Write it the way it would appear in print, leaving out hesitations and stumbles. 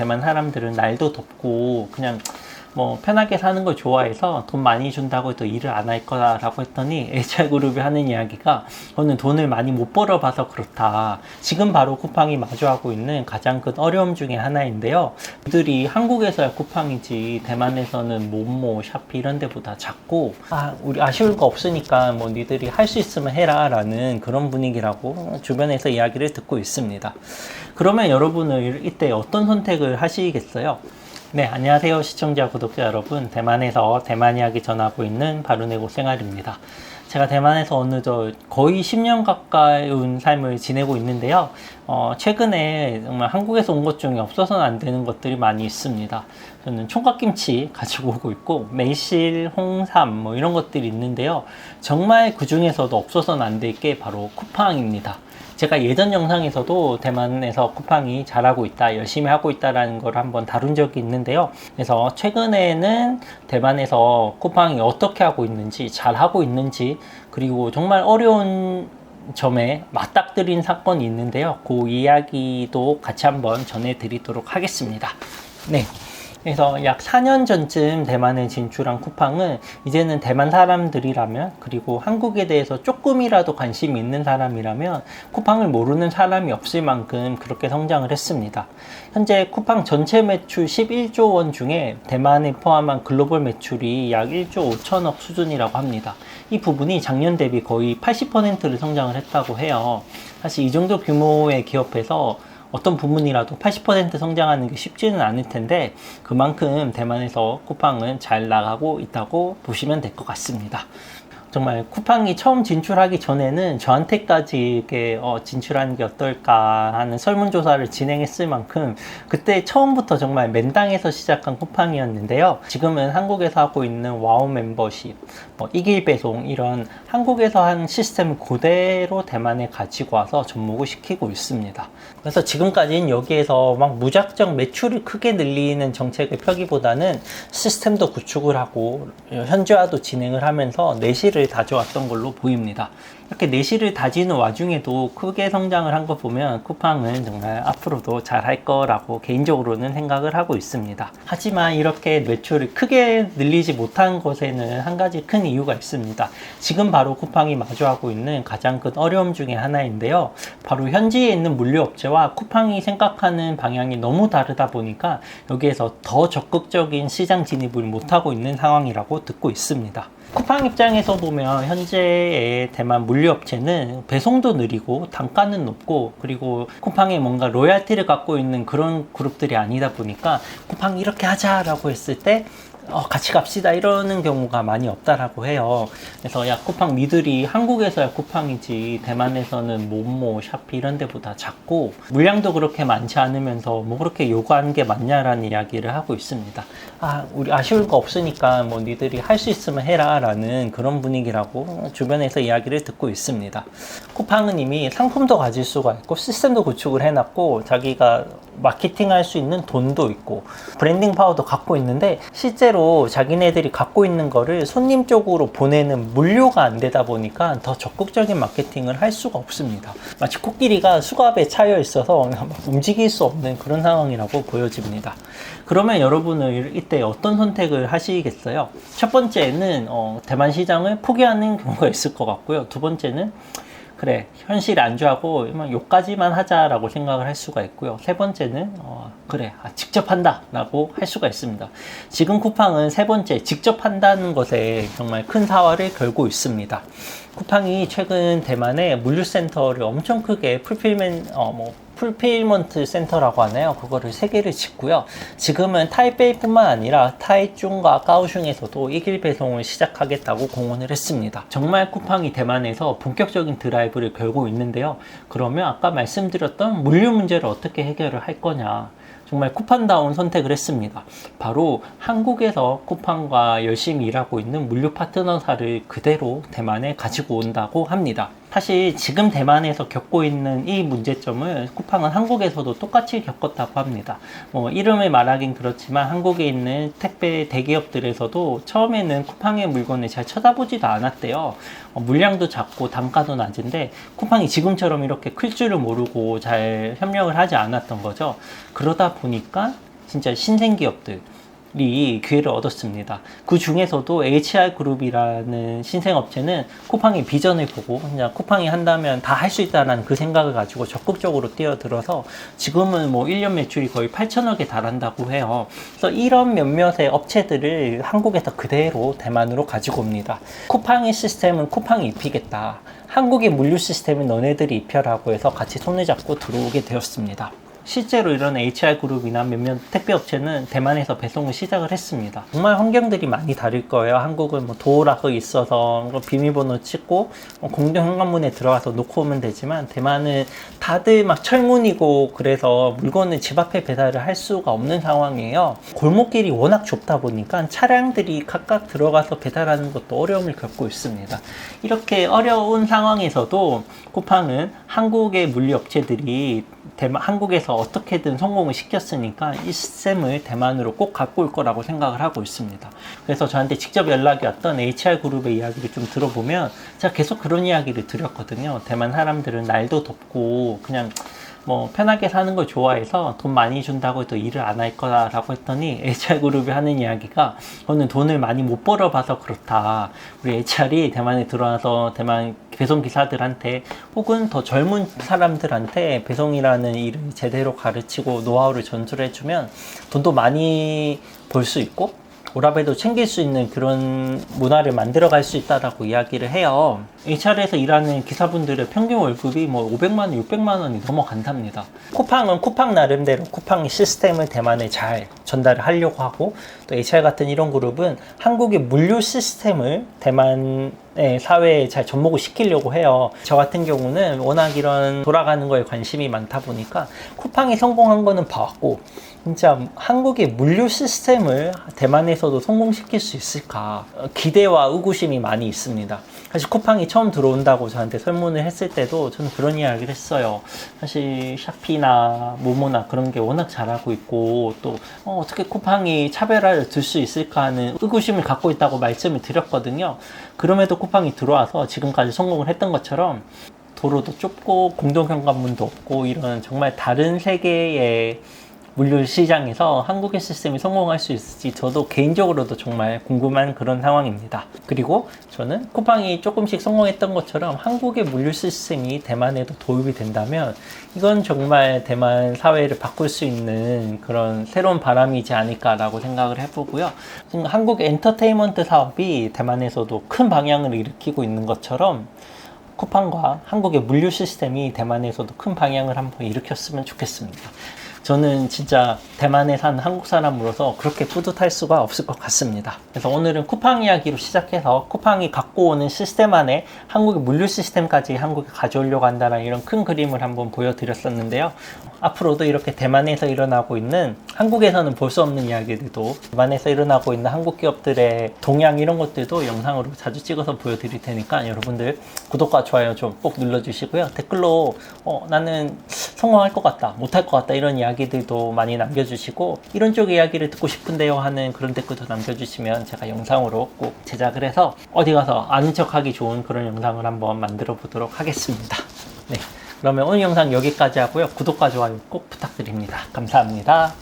대만 사람들은 날도 덥고 그냥 뭐 편하게 사는 걸 좋아해서 돈 많이 준다고 해도 일을 안 할 거라고 했더니 HR그룹이 하는 이야기가 저는 돈을 많이 못 벌어봐서 그렇다. 지금 바로 쿠팡이 마주하고 있는 가장 큰 어려움 중에 하나인데요. 그들이 한국에서야 쿠팡이지 대만에서는 모모, 샤피 이런 데보다 작고 우리 아쉬울 거 없으니까 뭐 니들이 할 수 있으면 해라 라는 그런 분위기라고 주변에서 이야기를 듣고 있습니다. 그러면 여러분은 이때 어떤 선택을 하시겠어요? 네, 안녕하세요 시청자 구독자 여러분, 대만에서 대만 이야기 전하고 있는 바르네고 생활입니다. 제가 대만에서 거의 10년 가까운 삶을 지내고 있는데요. 최근에 정말 한국에서 온 것 중에 없어서는 안 되는 것들이 많이 있습니다. 저는 총각김치 가지고 오고 있고 매실, 홍삼 뭐 이런 것들이 있는데요. 정말 그 중에서도 없어서는 안 될 게 바로 쿠팡입니다. 제가 예전 영상에서도 대만에서 쿠팡이 잘하고 있다, 열심히 하고 있다라는 걸 한번 다룬 적이 있는데요. 그래서 최근에는 대만에서 쿠팡이 어떻게 하고 있는지, 잘하고 있는지, 그리고 정말 어려운 점에 맞닥뜨린 사건이 있는데요. 그 이야기도 같이 한번 전해드리도록 하겠습니다. 네. 그래서 약 4년 전쯤 대만에 진출한 쿠팡은 이제는 대만 사람들이라면, 그리고 한국에 대해서 조금이라도 관심이 있는 사람이라면 쿠팡을 모르는 사람이 없을 만큼 그렇게 성장을 했습니다. 현재 쿠팡 전체 매출 11조 원 중에 대만에 포함한 글로벌 매출이 약 1조 5천억 수준이라고 합니다. 이 부분이 작년 대비 거의 80%를 성장을 했다고 해요. 사실 이 정도 규모의 기업에서 어떤 부문이라도 80% 성장하는 게 쉽지는 않을 텐데 그만큼 대만에서 쿠팡은 잘 나가고 있다고 보시면 될 것 같습니다. 정말 쿠팡이 처음 진출하기 전에는 저한테까지 이렇게 진출하는 게 어떨까 하는 설문조사를 진행했을 만큼 그때 처음부터 정말 맨땅에서 시작한 쿠팡이었는데요. 지금은 한국에서 하고 있는 와우 멤버십, 이길 배송 이런 한국에서 한 시스템을 그대로 대만에 가지고 와서 접목을 시키고 있습니다. 그래서 지금까지는 여기에서 막 무작정 매출을 크게 늘리는 정책을 펴기보다는 시스템도 구축을 하고 현지화도 진행을 하면서 내실을 다져왔던 걸로 보입니다. 이렇게 내실을 다지는 와중에도 크게 성장을 한 거 보면 쿠팡은 정말 앞으로도 잘 할 거라고 개인적으로는 생각을 하고 있습니다. 하지만 이렇게 매출을 크게 늘리지 못한 것에는 한 가지 큰 이유가 있습니다. 지금 바로 쿠팡이 마주하고 있는 가장 큰 어려움 중에 하나인데요. 바로 현지에 있는 물류업체와 쿠팡이 생각하는 방향이 너무 다르다 보니까 여기에서 더 적극적인 시장 진입을 못하고 있는 상황이라고 듣고 있습니다. 쿠팡 입장에서 보면 현재의 대만 물류업체는 배송도 느리고 단가는 높고, 그리고 쿠팡에 뭔가 로얄티를 갖고 있는 그런 그룹들이 아니다 보니까 쿠팡이 이렇게 하자라고 했을 때 같이 갑시다 이러는 경우가 많이 없다라고 해요. 그래서 야, 쿠팡 니들이 한국에서야 쿠팡이지 대만에서는 모모, 샤피 이런 데보다 작고 물량도 그렇게 많지 않으면서 뭐 그렇게 요구하는 게 맞냐라는 이야기를 하고 있습니다. 우리 아쉬울 거 없으니까 뭐 니들이 할 수 있으면 해라 라는 그런 분위기라고 주변에서 이야기를 듣고 있습니다. 쿠팡은 이미 상품도 가질 수가 있고 시스템도 구축을 해놨고 자기가 마케팅할 수 있는 돈도 있고 브랜딩 파워도 갖고 있는데 실제로 자기네들이 갖고 있는 거를 손님 쪽으로 보내는 물류가 안 되다 보니까 더 적극적인 마케팅을 할 수가 없습니다. 마치 코끼리가 수갑에 차여 있어서 움직일 수 없는 그런 상황이라고 보여집니다. 그러면 여러분은 이때 어떤 선택을 하시겠어요? 첫 번째는 대만 시장을 포기하는 경우가 있을 것 같고요. 두 번째는 그래, 현실에 안주하고 요까지만 하자라고 생각을 할 수가 있고요. 세 번째는 직접 한다 라고 할 수가 있습니다. 지금 쿠팡은 세 번째, 직접 한다는 것에 정말 큰 사활을 걸고 있습니다. 쿠팡이 최근 대만에 물류센터를 엄청 크게 풀필먼트 센터라고 하나요? 그거를 3개를 짓고요. 지금은 타이베이뿐만 아니라 타이중과 까오슝에서도 이길 배송을 시작하겠다고 공언을 했습니다. 정말 쿠팡이 대만에서 본격적인 드라이브를 걸고 있는데요. 그러면 아까 말씀드렸던 물류 문제를 어떻게 해결을 할 거냐? 정말 쿠팡다운 선택을 했습니다. 바로 한국에서 쿠팡과 열심히 일하고 있는 물류 파트너사를 그대로 대만에 가지고 온다고 합니다. 사실 지금 대만에서 겪고 있는 이 문제점을 쿠팡은 한국에서도 똑같이 겪었다고 합니다. 이름을 말하긴 그렇지만 한국에 있는 택배 대기업들에서도 처음에는 쿠팡의 물건을 잘 쳐다보지도 않았대요. 물량도 작고 단가도 낮은데 쿠팡이 지금처럼 이렇게 클 줄을 모르고 잘 협력을 하지 않았던 거죠. 그러다 보니까 진짜 신생 기업들이 기회를 얻었습니다. 그 중에서도 HR그룹이라는 신생업체는 쿠팡의 비전을 보고 그냥 쿠팡이 한다면 다 할 수 있다는 그 생각을 가지고 적극적으로 뛰어들어서 지금은 뭐 1년 매출이 거의 8천억에 달한다고 해요. 그래서 이런 몇몇의 업체들을 한국에서 그대로 대만으로 가지고 옵니다. 쿠팡의 시스템은 쿠팡이 입히겠다. 한국의 물류 시스템은 너네들이 입혀라고 해서 같이 손을 잡고 들어오게 되었습니다. 실제로 이런 HR그룹이나 몇몇 택배업체는 대만에서 배송을 시작을 했습니다. 정말 환경들이 많이 다를 거예요. 한국은 뭐 도어락이 있어서 비밀번호 찍고 공동 현관문에 들어가서 놓고 오면 되지만 대만은 다들 막 철문이고 그래서 물건을 집 앞에 배달을 할 수가 없는 상황이에요. 골목길이 워낙 좁다 보니까 차량들이 각각 들어가서 배달하는 것도 어려움을 겪고 있습니다. 이렇게 어려운 상황에서도 쿠팡은 한국의 물류업체들이 한국에서 어떻게든 성공을 시켰으니까 이 시스템을 대만으로 꼭 갖고 올 거라고 생각을 하고 있습니다. 그래서 저한테 직접 연락이 왔던 HR그룹의 이야기를 좀 들어보면 제가 계속 그런 이야기를 드렸거든요. 대만 사람들은 날도 덥고 그냥 뭐 편하게 사는 걸 좋아해서 돈 많이 준다고 해도 일을 안 할 거라고 했더니 HR그룹이 하는 이야기가 저는 돈을 많이 못 벌어봐서 그렇다. 우리 HR이 대만에 들어와서 대만 배송기사들한테 혹은 더 젊은 사람들한테 배송이라는 일을 제대로 가르치고 노하우를 전수해주면 돈도 많이 벌 수 있고 오라베도 챙길 수 있는 그런 문화를 만들어 갈 수 있다라고 이야기를 해요. HR에서 일하는 기사분들의 평균 월급이 뭐 500만 원, 600만 원이 넘어간답니다. 쿠팡은 쿠팡 나름대로 쿠팡의 시스템을 대만에 잘 전달을 하려고 하고 또 HR 같은 이런 그룹은 한국의 물류 시스템을 대만의 사회에 잘 접목을 시키려고 해요. 저 같은 경우는 워낙 이런 돌아가는 거에 관심이 많다 보니까 쿠팡이 성공한 거는 봐왔고 진짜 한국의 물류 시스템을 대만에서도 성공시킬 수 있을까 기대와 의구심이 많이 있습니다. 사실 쿠팡이 처음 들어온다고 저한테 설문을 했을 때도 저는 그런 이야기를 했어요. 사실 샤피나 모모나 그런 게 워낙 잘하고 있고 또 어떻게 쿠팡이 차별화를 둘 수 있을까 하는 의구심을 갖고 있다고 말씀을 드렸거든요. 그럼에도 쿠팡이 들어와서 지금까지 성공을 했던 것처럼 도로도 좁고 공동현관문도 없고 이런 정말 다른 세계의 물류 시장에서 한국의 시스템이 성공할 수 있을지 저도 개인적으로도 정말 궁금한 그런 상황입니다. 그리고 저는 쿠팡이 조금씩 성공했던 것처럼 한국의 물류 시스템이 대만에도 도입이 된다면 이건 정말 대만 사회를 바꿀 수 있는 그런 새로운 바람이지 않을까라고 생각을 해보고요. 지금 한국 엔터테인먼트 사업이 대만에서도 큰 방향을 일으키고 있는 것처럼 쿠팡과 한국의 물류 시스템이 대만에서도 큰 방향을 한번 일으켰으면 좋겠습니다. 저는 진짜 대만에 사는 한국 사람으로서 그렇게 뿌듯할 수가 없을 것 같습니다. 그래서 오늘은 쿠팡 이야기로 시작해서 쿠팡이 갖고 오는 시스템 안에 한국의 물류 시스템까지 한국에 가져오려고 한다는 이런 큰 그림을 한번 보여드렸었는데요. 앞으로도 이렇게 대만에서 일어나고 있는 한국에서는 볼 수 없는 이야기들도 대만에서 일어나고 있는 한국 기업들의 동향 이런 것들도 영상으로 자주 찍어서 보여드릴 테니까 여러분들 구독과 좋아요 좀 꼭 눌러주시고요. 댓글로 나는 성공할 것 같다, 못할 것 같다 이런 이야기들도 많이 남겨주시고 이런 쪽 이야기를 듣고 싶은데요 하는 그런 댓글도 남겨주시면 제가 영상으로 꼭 제작을 해서 어디 가서 아는 척하기 좋은 그런 영상을 한번 만들어 보도록 하겠습니다. 네, 그러면 오늘 영상 여기까지 하고요. 구독과 좋아요 꼭 부탁드립니다. 감사합니다.